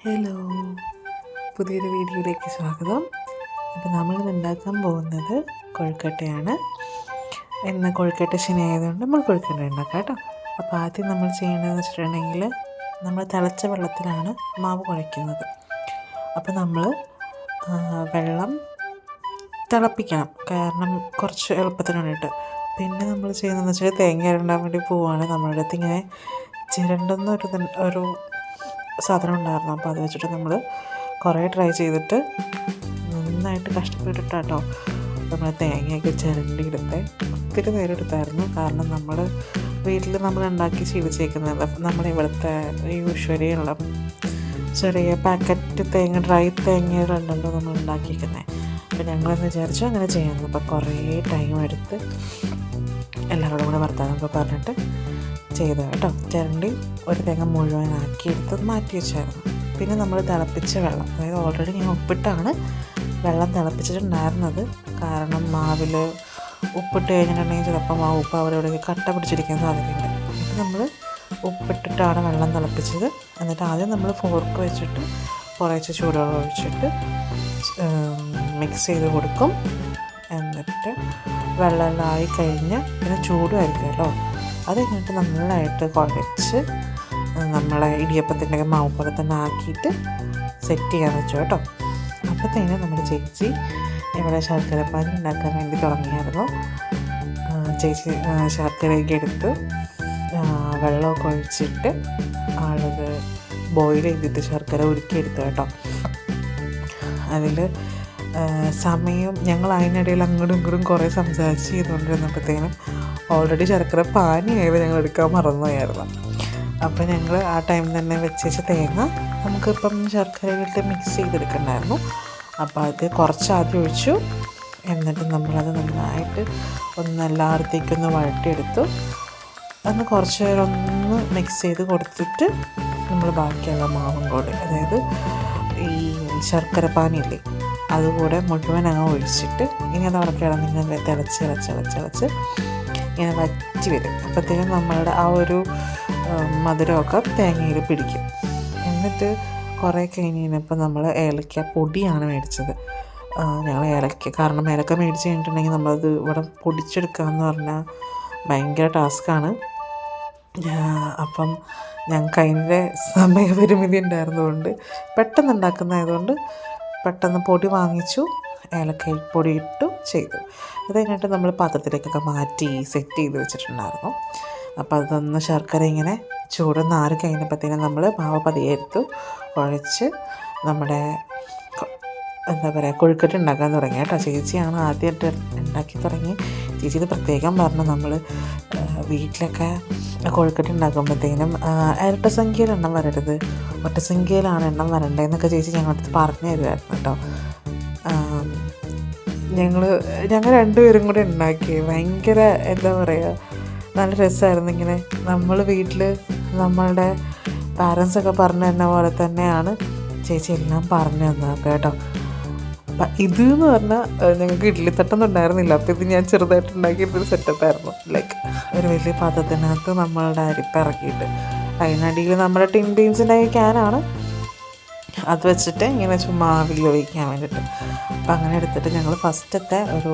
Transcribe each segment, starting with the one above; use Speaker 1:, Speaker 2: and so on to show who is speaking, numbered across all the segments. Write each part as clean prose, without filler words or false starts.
Speaker 1: Hello, പുതിയൊരു വീഡിയോയിലേക്ക് സ്വാഗതം. അപ്പോൾ നമ്മളിന്ന് ഉണ്ടാക്കാൻ പോകുന്നത് കൊഴുക്കട്ടയാണ്. ഇന്ന് കൊഴുക്കട്ട ശനി ആയതുകൊണ്ട് നമ്മൾ കൊഴുക്കട്ട ഉണ്ടാക്കാം കേട്ടോ. അപ്പോൾ ആദ്യം നമ്മൾ ചെയ്യേണ്ടതെന്ന് വെച്ചിട്ടുണ്ടെങ്കിൽ നമ്മൾ തിളച്ച വെള്ളത്തിലാണ് മാവ് കുഴയ്ക്കുന്നത്. അപ്പോൾ നമ്മൾ വെള്ളം തിളപ്പിക്കണം, കാരണം കുറച്ച് എളുപ്പത്തിന് വേണ്ടിയിട്ട്. പിന്നെ നമ്മൾ ചെയ്യുന്നതെന്ന് വെച്ചാൽ തേങ്ങ ഇരണ്ടാൻ വേണ്ടി പോവുകയാണ്. നമ്മളുടെ അടുത്ത് ഇങ്ങനെ ചിരണ്ടുന്ന ഒരു സാധനം ഉണ്ടായിരുന്നു. അപ്പോൾ അത് വെച്ചിട്ട് നമ്മൾ കുറേ ട്രൈ ചെയ്തിട്ട് നന്നായിട്ട് കഷ്ടപ്പെട്ടിട്ടാട്ടോ നമ്മൾ തേങ്ങയൊക്കെ ചിരണ്ടിയെടുത്ത് ഒത്തിരി നേരം എടുത്തായിരുന്നു. കാരണം നമ്മൾ വീട്ടിൽ നമ്മൾ ഉണ്ടാക്കി ശീലിച്ചേക്കുന്നത് നമ്മുടെ ഇവിടുത്തെ യൂഷ്വലി ഉള്ള ചെറിയ പാക്കറ്റ് തേങ്ങ, ഡ്രൈ തേങ്ങകളുണ്ടല്ലോ നമ്മൾ ഉണ്ടാക്കിയിരിക്കുന്നത്. അപ്പോൾ ഞങ്ങളെന്ന് വിചാരിച്ചു അങ്ങനെ ചെയ്യാമെന്ന്. അപ്പോൾ കുറേ ടൈം എടുത്ത് എല്ലാവരോടും കൂടെ വർത്താനമൊക്കെ പറഞ്ഞിട്ട് ചെയ്തു കേട്ടോ. ചിരണ്ടി ഒരു തേങ്ങ മുഴുവനാക്കിയെടുത്ത് മാറ്റി വെച്ചായിരുന്നു. പിന്നെ നമ്മൾ തിളപ്പിച്ച വെള്ളം, അതായത് ഓൾറെഡി ഞാൻ ഉപ്പിട്ടാണ് വെള്ളം തിളപ്പിച്ചിട്ടുണ്ടായിരുന്നത്. കാരണം മാവിൽ ഉപ്പിട്ട് കഴിഞ്ഞിട്ടുണ്ടെങ്കിൽ ചിലപ്പം ആ ഉപ്പ് അവിടെ ഇവിടെ കട്ട പിടിച്ചിരിക്കാൻ സാധ്യതയുണ്ട്. അപ്പോൾ നമ്മൾ ഉപ്പിട്ടിട്ടാണ് വെള്ളം തിളപ്പിച്ചത്. എന്നിട്ട് ആദ്യം നമ്മൾ ഫോർക്ക് വെച്ചിട്ട് കുറച്ച് ചൂടുവെള്ളം ഒഴിച്ചിട്ട് മിക്സ് ചെയ്ത് കൊടുക്കും. എന്നിട്ട് വെള്ളമെല്ലാം ആയിക്കഴിഞ്ഞ് പിന്നെ ചൂടുമായിരിക്കുമല്ലോ, അത് കഴിഞ്ഞിട്ട് നന്നായിട്ട് കുഴച്ച് നമ്മളെ ഇടിയപ്പത്തിൻ്റെ മാവ് പോലെ തന്നെ ആക്കിയിട്ട് സെറ്റ് ചെയ്യാൻ വെച്ചു കേട്ടോ. അപ്പോഴത്തേന് നമ്മുടെ ചേച്ചി ഇവിടെ ശർക്കരപ്പാനി ഉണ്ടാക്കാൻ വേണ്ടി തുടങ്ങിയായിരുന്നു. ചേച്ചി ശർക്കരയൊക്കെ എടുത്ത് വെള്ളമൊക്കെ ഒഴിച്ചിട്ട് ആളത് ബോയിൽ ചെയ്തിട്ട് ശർക്കര ഉരുക്കിയെടുത്തു കേട്ടോ. അതിൽ സമയം ഞങ്ങൾ അതിനിടയിൽ അങ്ങോട്ടും ഇങ്ങോട്ടും കുറേ സംസാരിച്ച് ചെയ്തുകൊണ്ടിരുന്നപ്പോഴത്തേനും ഓൾറെഡി ശർക്കര പാനിയായത് ഞങ്ങൾ എടുക്കാൻ മറന്നുപോയായിരുന്നു. അപ്പോൾ ഞങ്ങൾ ആ ടൈമിൽ തന്നെ വെച്ച തേങ്ങ നമുക്കിപ്പം ശർക്കരയിലിട്ട് മിക്സ് ചെയ്തെടുക്കണ്ടായിരുന്നു. അപ്പോൾ അത് കുറച്ച് ആദ്യം ഒഴിച്ചു. എന്നിട്ട് നമ്മളത് നന്നായിട്ട് എല്ലായിടത്തേക്കൊന്ന് വഴട്ടിയെടുത്തു. അന്ന് കുറച്ച് നേരം ഒന്ന് മിക്സ് ചെയ്ത് കൊടുത്തിട്ട് നമ്മൾ ബാക്കിയുള്ള മാവും കൂടെ, അതായത് ഈ ശർക്കര പാനിയില്ലേ, അതുകൂടെ മുഴുവൻ അങ്ങ് ഒഴിച്ചിട്ട് ഇനി അത് അവിടെ കിടന്നിങ്ങനെ തിളച്ച് ഇങ്ങനെ വറ്റി വരും. അപ്പോഴത്തേക്കും നമ്മളുടെ ആ ഒരു മധുരമൊക്കെ തേങ്ങയിൽ പിടിക്കും. എന്നിട്ട് കുറേ കഴിഞ്ഞപ്പോൾ നമ്മൾ ഏലക്ക പൊടിയാണ് മേടിച്ചത്. ഞങ്ങൾ ഏലക്ക, കാരണം ഏലക്ക മേടിച്ച് കഴിഞ്ഞിട്ടുണ്ടെങ്കിൽ നമ്മളത് ഇവിടെ പൊടിച്ചെടുക്കുക എന്ന് പറഞ്ഞാൽ ഭയങ്കര ടാസ്ക്കാണ്. അപ്പം ഞങ്ങൾക്ക് അതിൻ്റെ സമയപരിമിതി ഉണ്ടായിരുന്നതുകൊണ്ട് പെട്ടെന്ന് ഉണ്ടാക്കുന്നതായതുകൊണ്ട് പെട്ടെന്ന് പൊടി വാങ്ങിച്ചു, ഏലക്ക പൊടി ഇട്ടു ചെയ്തു. അത് കഴിഞ്ഞിട്ട് നമ്മൾ പാത്രത്തിലേക്കൊക്കെ മാറ്റി സെറ്റ് ചെയ്ത് വെച്ചിട്ടുണ്ടായിരുന്നു. അപ്പോൾ അതൊന്ന് ശർക്കര ഇങ്ങനെ ചൂടൊന്ന് ആറി കഴിഞ്ഞപ്പോഴത്തേനും നമ്മൾ മാവ് പതിയെ എടുത്തു കുഴച്ച് നമ്മുടെ എന്താ പറയുക കൊഴുക്കട്ട ഉണ്ടാക്കാൻ തുടങ്ങി കേട്ടോ. ചേച്ചിയാണ് ആദ്യമായിട്ട് ഉണ്ടാക്കി തുടങ്ങി. ചേച്ചി ഇത് പ്രത്യേകം പറഞ്ഞു, നമ്മൾ വീട്ടിലൊക്കെ കൊഴുക്കട്ട ഉണ്ടാക്കുമ്പോഴത്തേനും ഇരട്ട സംഖ്യയിൽ എണ്ണം വരരുത്, ഒറ്റ സംഖ്യയിലാണ് എണ്ണം വരണ്ടതെന്നൊക്കെ ചേച്ചി ഞങ്ങളടുത്ത് പറഞ്ഞു തരുമായിരുന്നു കേട്ടോ. ഞങ്ങൾ രണ്ടുപേരും കൂടെ ഉണ്ടാക്കി ഭയങ്കര എന്താ പറയുക, നല്ല രസമായിരുന്നു. ഇങ്ങനെ നമ്മൾ വീട്ടിൽ നമ്മളുടെ പാരൻസൊക്കെ പറഞ്ഞു തരുന്ന പോലെ തന്നെയാണ് ചേച്ചി എല്ലാം പറഞ്ഞു തന്നത് കേട്ടോ. അപ്പം ഇതെന്ന് പറഞ്ഞാൽ ഞങ്ങൾക്ക് ഇഡ്ഡലിത്തട്ടൊന്നും ഉണ്ടായിരുന്നില്ല. അപ്പോൾ ഇത് ഞാൻ ചെറുതായിട്ട് ഉണ്ടാക്കിയിട്ടൊരു സെറ്റപ്പായിരുന്നു. ലൈക്ക് ഒരു വലിയ പാത്രത്തിനകത്ത് നമ്മളുടെ അരിപ്പ് ഇറക്കിയിട്ട് അതിനടിയിൽ നമ്മുടെ ടിൻ ബീൻസിൻ്റെ ക്യാനാണ്, അത് വെച്ചിട്ട് ഇങ്ങനെ ചുമ്മാ ആവിയിൽ ഒഴിക്കാൻ വേണ്ടിയിട്ട്. അപ്പം അങ്ങനെ എടുത്തിട്ട് ഞങ്ങൾ ഫസ്റ്റത്തെ ഒരു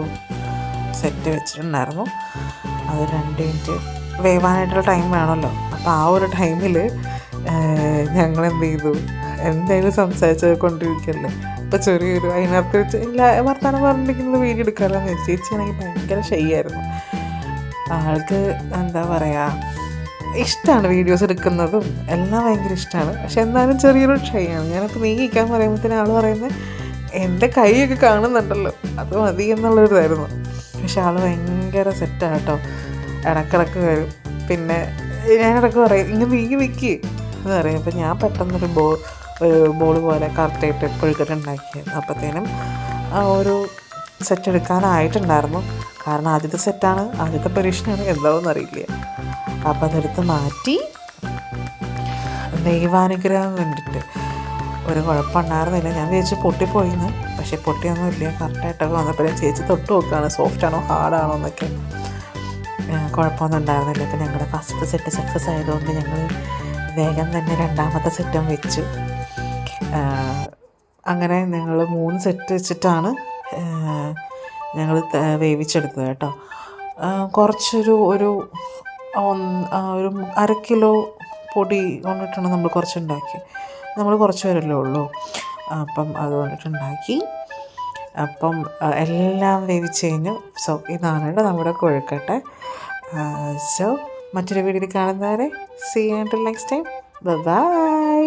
Speaker 1: സെറ്റ് വെച്ചിട്ടുണ്ടായിരുന്നു. അത് 2 മിനിറ്റ് വേവാനായിട്ടുള്ള ടൈം വേണമല്ലോ. അപ്പോൾ ആ ഒരു ടൈമിൽ ഞങ്ങൾ എന്ത് ചെയ്തു, എന്തായാലും സംസാരിച്ചത് കൊണ്ടിരിക്കല്ലേ, അപ്പോൾ ചെറിയൊരു അതിനകത്ത് വെച്ച് എല്ലാ വർത്തമാനം പറഞ്ഞിരിക്കുന്നത് വീഡിയോ എടുക്കാമല്ലോ. ചേച്ചിയാണെങ്കിൽ ഭയങ്കര ഷൈ ആയിരുന്നു. ആൾക്ക് എന്താ പറയുക, ഇഷ്ടമാണ് വീഡിയോസ് എടുക്കുന്നതും എല്ലാം ഭയങ്കര ഇഷ്ടമാണ്. പക്ഷെ എന്നാലും ചെറിയൊരു ഷൈ ആണ്. ഞാനപ്പോൾ നീങ്ങിക്കാൻ പറയുമ്പോഴത്തേനും ആൾ പറയുന്നത് എൻ്റെ കൈയൊക്കെ കാണുന്നുണ്ടല്ലോ, അത് മതി എന്നുള്ളൊരിതായിരുന്നു. പക്ഷെ ആൾ ഭയങ്കര സെറ്റാണ് കേട്ടോ. ഇടക്കിടക്ക് വരും. പിന്നെ ഞാനിടക്ക് പറയും ഇങ്ങനെ നീങ്ങി നിൽക്കി എന്ന് പറയും. അപ്പോൾ ഞാൻ പെട്ടെന്നൊരു ബോൾ പോലെ കറക്റ്റായിട്ട് കൊഴുക്കട്ട ഉണ്ടാക്കിയായിരുന്നു. അപ്പോഴത്തേനും ആ ഒരു സെറ്റ് എടുക്കാനായിട്ടുണ്ടായിരുന്നു. കാരണം ആദ്യത്തെ സെറ്റാണ്, ആദ്യത്തെ പരീക്ഷണമാണ്, എന്താണെന്ന് അറിയില്ല. അപ്പോൾ അതെടുത്ത് മാറ്റി ദൈവാനുഗ്രഹം കണ്ടിട്ട് ഒരു കുഴപ്പമുണ്ടായിരുന്നില്ല. ഞാൻ വിചാരിച്ചു പൊട്ടിപ്പോയിന്ന്, പക്ഷേ പൊട്ടിയൊന്നും ഇല്ല. കറക്റ്റായിട്ടൊക്കെ വന്നപ്പോഴും ചേച്ചി തൊട്ട് നോക്കുകയാണ് സോഫ്റ്റാണോ ഹാർഡാണോ എന്നൊക്കെ. കുഴപ്പമൊന്നും ഉണ്ടായിരുന്നില്ല. ഇപ്പോൾ ഞങ്ങളുടെ ഫസ്റ്റ് സെറ്റ് സക്സസ് ആയതുകൊണ്ട് ഞങ്ങൾ വേഗം തന്നെ രണ്ടാമത്തെ സെറ്റും വെച്ചു. അങ്ങനെ ഞങ്ങൾ 3 സെറ്റ് വെച്ചിട്ടാണ് ഞങ്ങൾ വേവിച്ചെടുത്തത് കേട്ടോ. കുറച്ചൊരു ഒരു ഒരു 1/2 കിലോ പൊടി കൊണ്ടിട്ടാണ് നമ്മൾ കുറച്ചുണ്ടാക്കി. നമ്മൾ കുറച്ച് പേരല്ലേ ഉള്ളൂ, അപ്പം അതുകൊണ്ടിട്ടുണ്ടാക്കി. അപ്പം എല്ലാം വേവിച്ച് കഴിഞ്ഞു. സോ ഇതാണ് കേട്ടോ നമ്മുടെ കൊഴുക്കട്ട. സോ മറ്റൊരു വീഡിയോയിൽ കാണുന്നവരെ see you until next time. By.